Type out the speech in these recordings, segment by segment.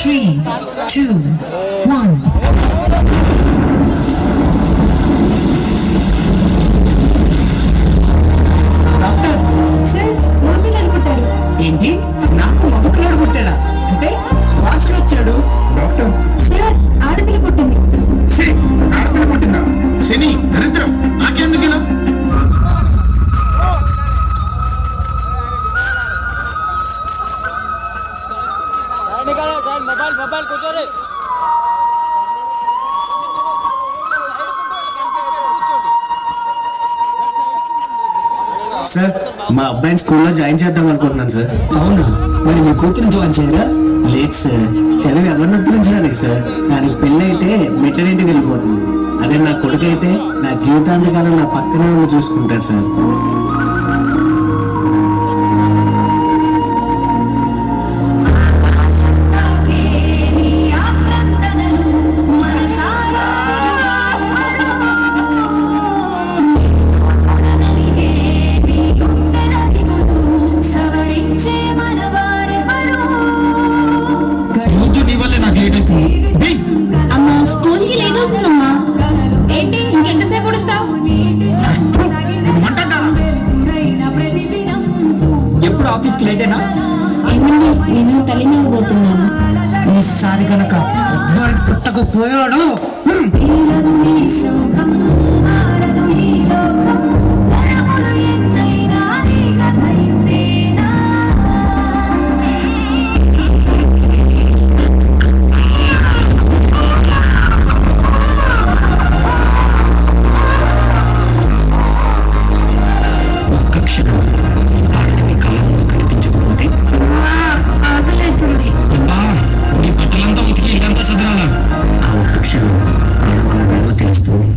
3, 2, 1. Doctor sir మా పిల్లలు పుట్టారు. ఏంటి నాకు మగ పిల్లడు పుట్టాడా? అంటే వాసులు వచ్చాడు. డాక్టర్ సార్ ఆడపిల్ల పుట్టింది. ఛీ, ఆడపిల్ల పుట్టిందా? శని దరిద్రం నాకెందుకు ఇలా? मोबाइल कुछ रे సార్ మా అబ్బాయిని స్కూల్లో జాయిన్ చేద్దాం అనుకుంటున్నాను సార్. అవునా? మరి మీ కూతురు జాయిన్ చేయరా? లేదు సార్, చదివి ఎవరిని ఒప్పించడానికి సార్. దానికి పెళ్ళి అయితే మెటర్నిటీకి వెళ్ళిపోతుంది. అదే నా కొడుకు అయితే నా జీవితాంతకాలం నా పక్కనే ఉండి చూసుకుంటాడు సార్. రోజు నీ వల్లే నాకు లేట్ అవుతుంది. డేయ్, అమ్మా స్కూల్ కి లేట్ అవుతుందమ్మా. ఏంటి ఇంకెంతసేపు ఉడుస్తావు? ఎప్పుడు ఆఫీస్కి లేటేనా? ఏమండి నేను తల్లినవ్వబోతున్నాను. ఈసారి కనుక అబ్బాయి పుట్టకపోయాడు. ఒక్క క్షణం ఆడది మీ కళ్ళ ముందు కనిపించకపోతే అబ్బా, నీ బట్టలంతా ఉతికి ఇల్లంతా సదరాలా? ఆ ఒక్క క్షణం ఆడవాళ్ళ విలువ తెలుస్తుంది.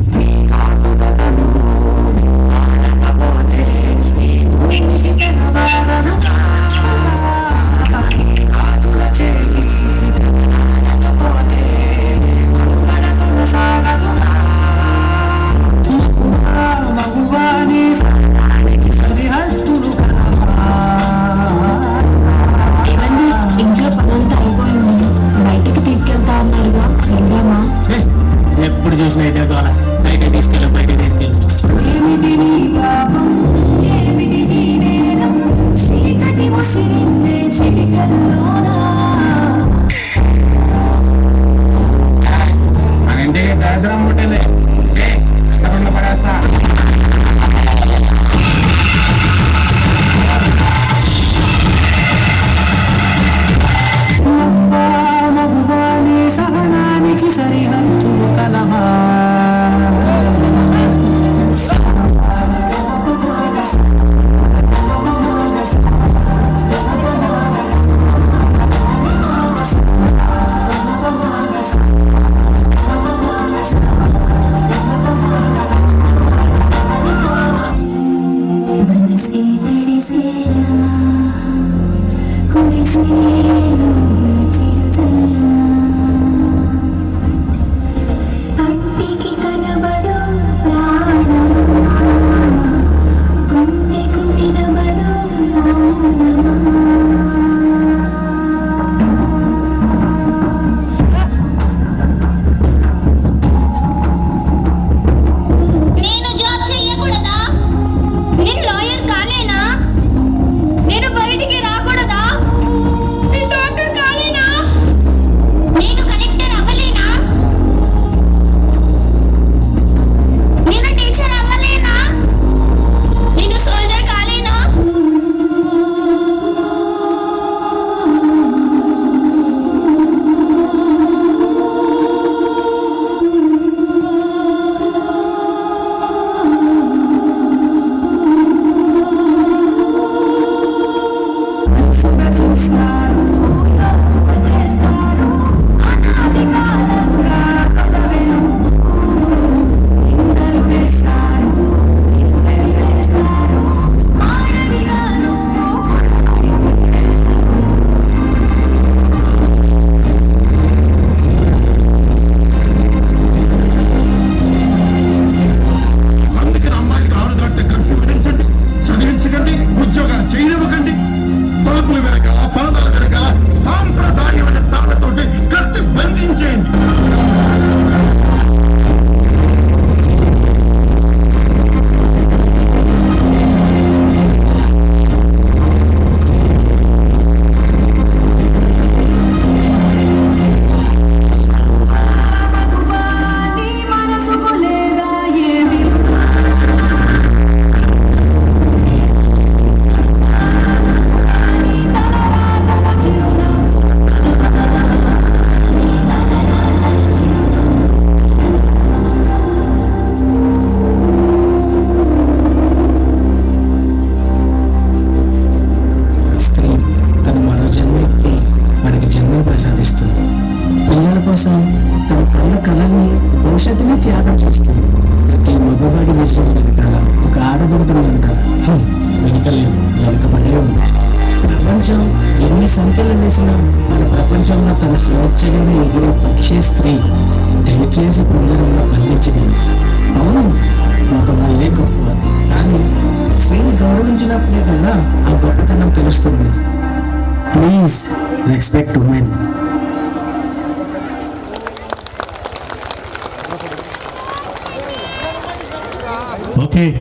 ఏమండి ఇంట్లో పనంతా అయిపోయింది. బయటికి తీసుకెళ్తా అన్నారుగా వెళ్దామా? ఏయ్, సంఖ్యలు వేసిన మన ప్రపంచంలో తన స్వేచ్ఛగానే ఎగిరే పక్షి స్త్రీ దయచేసి పంజరంలో బంధించగలరు. అవును, ఒక మళ్ళీ గొప్పవాది, కానీ స్త్రీని గౌరవించినప్పుడే కదా ఆ గొప్పతనం తెలుస్తుంది. Please respect women.